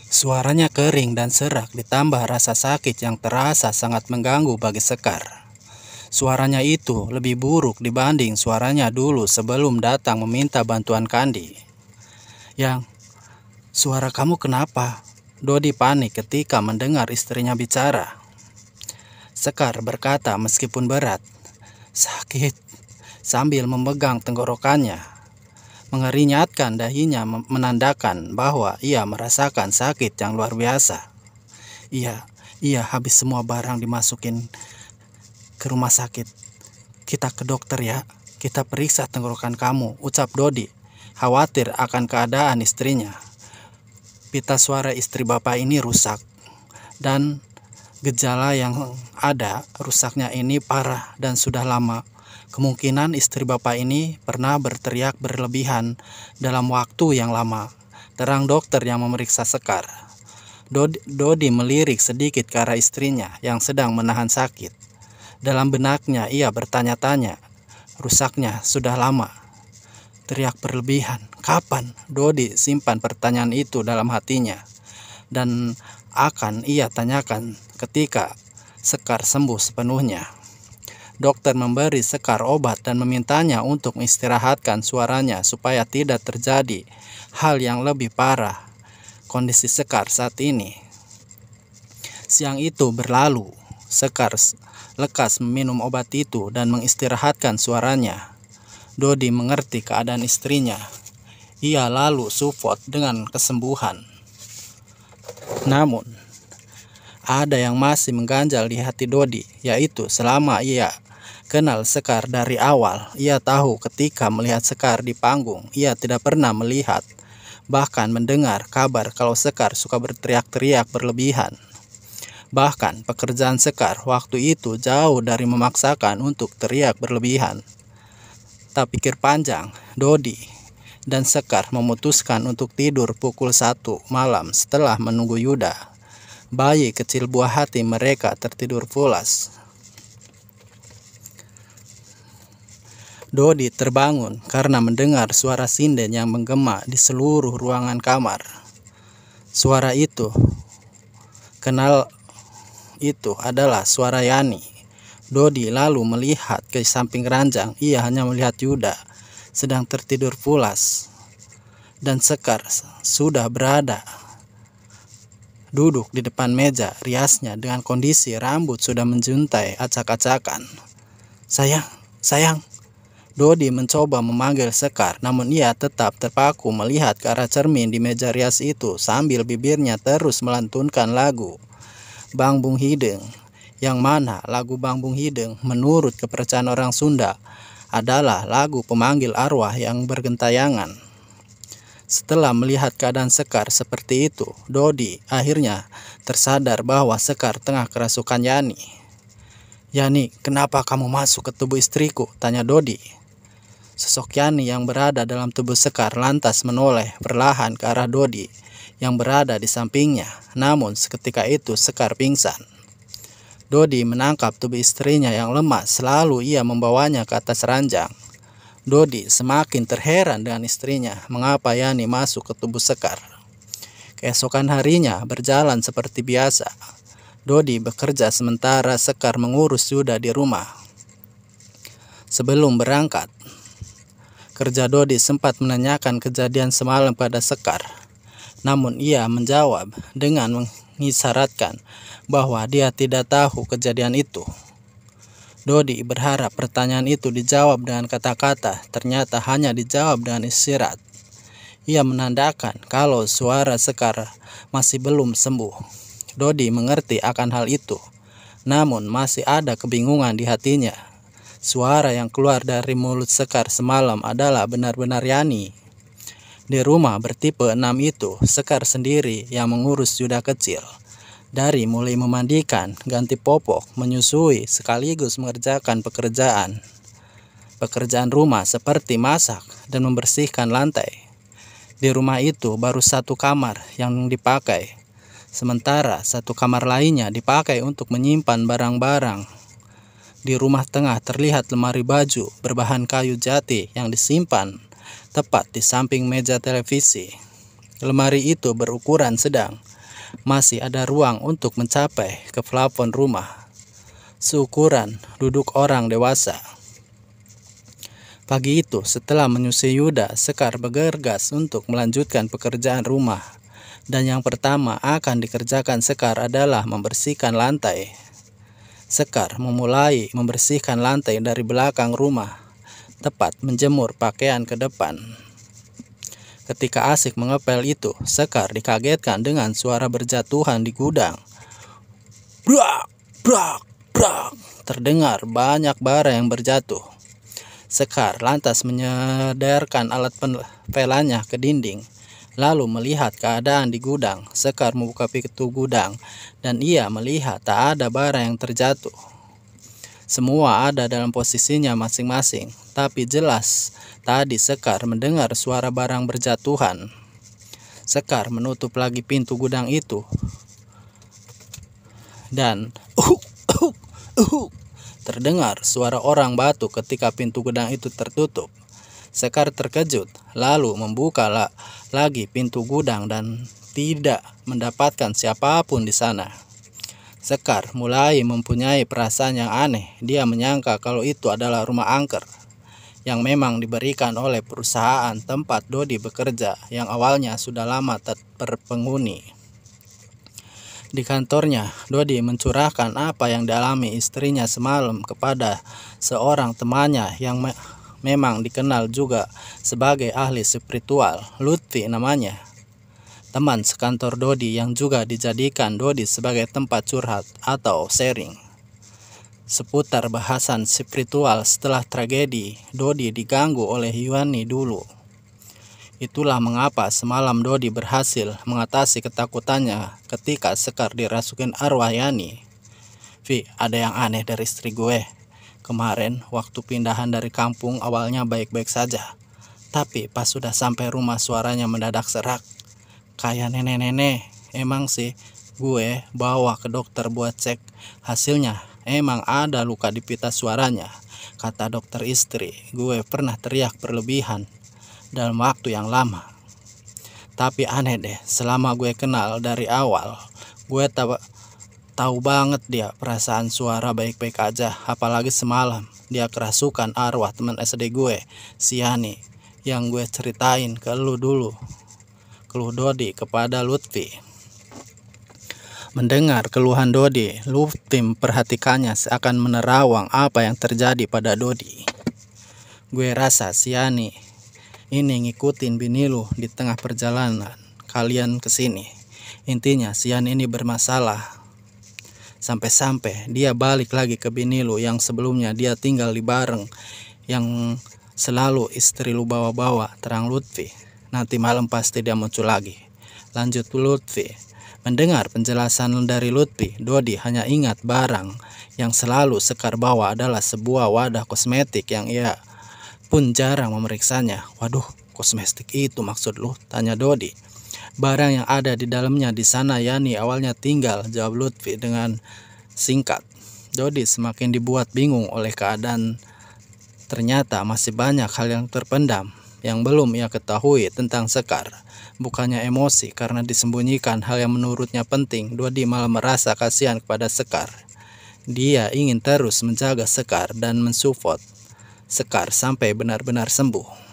Suaranya kering dan serak ditambah rasa sakit yang terasa sangat mengganggu bagi Sekar. Suaranya itu lebih buruk dibanding suaranya dulu sebelum datang meminta bantuan Kandi. Yang, suara kamu kenapa? Dodi panik ketika mendengar istrinya bicara. Sekar berkata meskipun berat, sakit, sambil memegang tenggorokannya. Mengeringatkan dahinya menandakan bahwa ia merasakan sakit yang luar biasa. Iya, habis semua barang dimasukin ke rumah sakit. Kita ke dokter ya, kita periksa tenggorokan kamu, ucap Dodi, khawatir akan keadaan istrinya. Pita suara istri bapak ini rusak, dan gejala yang ada rusaknya ini parah dan sudah lama. Kemungkinan istri bapak ini pernah berteriak berlebihan dalam waktu yang lama, terang dokter yang memeriksa Sekar. Dodi melirik sedikit ke arah istrinya yang sedang menahan sakit. Dalam benaknya ia bertanya-tanya, rusaknya sudah lama. Teriak berlebihan, kapan? Dodi simpan pertanyaan itu dalam hatinya, dan akan ia tanyakan ketika Sekar sembuh sepenuhnya. Dokter memberi Sekar obat dan memintanya untuk mengistirahatkan suaranya supaya tidak terjadi hal yang lebih parah kondisi Sekar saat ini. Siang itu berlalu, Sekar lekas meminum obat itu dan mengistirahatkan suaranya. Dodi mengerti keadaan istrinya. Ia lalu support dengan kesembuhan. Namun, ada yang masih mengganjal di hati Dodi, yaitu selama ia kenal Sekar dari awal, ia tahu ketika melihat Sekar di panggung, ia tidak pernah melihat, bahkan mendengar kabar kalau Sekar suka berteriak-teriak berlebihan. Bahkan pekerjaan Sekar waktu itu jauh dari memaksakan untuk teriak berlebihan. Tak pikir panjang, Dodi dan Sekar memutuskan untuk tidur pukul 1 malam setelah menunggu Yuda. Bayi kecil buah hati mereka tertidur pulas. Dodi terbangun karena mendengar suara sinden yang menggema di seluruh ruangan kamar. Suara itu, kenal itu adalah suara Yani. Dodi lalu melihat ke samping ranjang. Ia hanya melihat Yuda sedang tertidur pulas, dan Sekar sudah berada duduk di depan meja riasnya dengan kondisi rambut sudah menjuntai acak-acakan. Sayang. Dodi mencoba memanggil Sekar, namun ia tetap terpaku melihat ke arah cermin di meja rias itu sambil bibirnya terus melantunkan lagu Bang Bung Hideng, yang mana lagu Bang Bung Hideng menurut kepercayaan orang Sunda adalah lagu pemanggil arwah yang bergentayangan. Setelah melihat keadaan Sekar seperti itu, Dodi akhirnya tersadar bahwa Sekar tengah kerasukan Yani. Yani, kenapa kamu masuk ke tubuh istriku? Tanya Dodi. Sosok Yani yang berada dalam tubuh Sekar lantas menoleh perlahan ke arah Dodi yang berada di sampingnya. Namun seketika itu Sekar pingsan. Dodi menangkap tubuh istrinya yang lemas, lalu ia membawanya ke atas ranjang. Dodi semakin terheran dengan istrinya, mengapa Yani masuk ke tubuh Sekar. Keesokan harinya berjalan seperti biasa. Dodi bekerja sementara Sekar mengurus Yuda di rumah. Sebelum berangkat, kerja Dodi sempat menanyakan kejadian semalam pada Sekar. Namun ia menjawab dengan mengisyaratkan bahwa dia tidak tahu kejadian itu. Dodi berharap pertanyaan itu dijawab dengan kata-kata, ternyata hanya dijawab dengan isyarat. Ia menandakan kalau suara Sekar masih belum sembuh. Dodi mengerti akan hal itu, namun masih ada kebingungan di hatinya. Suara yang keluar dari mulut Sekar semalam adalah benar-benar Yani. Di rumah bertipe 6 itu, Sekar sendiri yang mengurus Yuda kecil. Dari mulai memandikan, ganti popok, menyusui, sekaligus mengerjakan pekerjaan rumah seperti masak dan membersihkan lantai. Di rumah itu baru satu kamar yang dipakai, sementara satu kamar lainnya dipakai untuk menyimpan barang-barang. Di rumah tengah terlihat lemari baju berbahan kayu jati yang disimpan tepat di samping meja televisi. Lemari itu berukuran sedang. Masih ada ruang untuk mencapai ke plafon rumah, seukuran duduk orang dewasa. Pagi itu, setelah menyusui Yuda, Sekar bergegas untuk melanjutkan pekerjaan rumah. Dan yang pertama akan dikerjakan Sekar adalah membersihkan lantai. Sekar memulai membersihkan lantai dari belakang rumah, tepat menjemur pakaian ke depan. Ketika asik mengepel itu, Sekar dikagetkan dengan suara berjatuhan di gudang. Brak, brak, brak. Terdengar banyak bara yang berjatuh. Sekar lantas menyadarkan alat pelannya ke dinding, lalu melihat keadaan di gudang. Sekar membuka pintu gudang, dan ia melihat tak ada bara yang terjatuh. Semua ada dalam posisinya masing-masing, tapi jelas tadi Sekar mendengar suara barang berjatuhan. Sekar menutup lagi pintu gudang itu, dan terdengar suara orang batuk ketika pintu gudang itu tertutup. Sekar terkejut, lalu membuka lagi pintu gudang dan tidak mendapatkan siapapun di sana. Sekar mulai mempunyai perasaan yang aneh. Dia menyangka kalau itu adalah rumah angker yang memang diberikan oleh perusahaan tempat Dodi bekerja yang awalnya sudah lama tak berpenghuni. Di kantornya, Dodi mencurahkan apa yang dialami istrinya semalam kepada seorang temannya yang memang dikenal juga sebagai ahli spiritual, Lutfi namanya. Teman sekantor Dodi yang juga dijadikan Dodi sebagai tempat curhat atau sharing seputar bahasan spiritual setelah tragedi Dodi diganggu oleh Yuani dulu. Itulah mengapa semalam Dodi berhasil mengatasi ketakutannya ketika Sekar dirasukin arwah Yani. Vi, ada yang aneh dari istri gue. Kemarin waktu pindahan dari kampung awalnya baik-baik saja, tapi pas sudah sampai rumah suaranya mendadak serak. Kayak nenek-nenek. Emang sih gue bawa ke dokter buat cek. Hasilnya emang ada luka di pita suaranya. Kata dokter istri, gue pernah teriak berlebihan dalam waktu yang lama. Tapi aneh deh, selama gue kenal dari awal, gue tahu banget dia perasaan suara baik-baik aja. Apalagi semalam dia kerasukan arwah teman SD gue, si Yani, yang gue ceritain ke lu dulu. Keluh Dodi kepada Lutfi. Mendengar keluhan Dodi, Lutfi memperhatikannya seakan menerawang apa yang terjadi pada Dodi. Gue rasa si Yani ini ngikutin bini lu di tengah perjalanan kalian kesini. Intinya si Yani ini bermasalah. Sampai-sampai dia balik lagi ke bini lu yang sebelumnya dia tinggal di bareng, yang selalu istri lu bawa-bawa, terang Lutfi. Nanti malam pasti dia muncul lagi. Lanjut Lutfi. Mendengar penjelasan dari Lutfi, Dodi hanya ingat barang yang selalu Sekar bawa adalah sebuah wadah kosmetik yang ia pun jarang memeriksanya. Waduh, kosmetik itu maksud lu? Tanya Dodi. Barang yang ada di dalamnya di sana Yani awalnya tinggal, jawab Lutfi dengan singkat. Dodi semakin dibuat bingung oleh keadaan. Ternyata masih banyak hal yang terpendam yang belum ia ketahui tentang Sekar. Bukannya emosi karena disembunyikan hal yang menurutnya penting, Dodi malah merasa kasihan kepada Sekar. Dia ingin terus menjaga Sekar dan mensupport Sekar sampai benar-benar sembuh.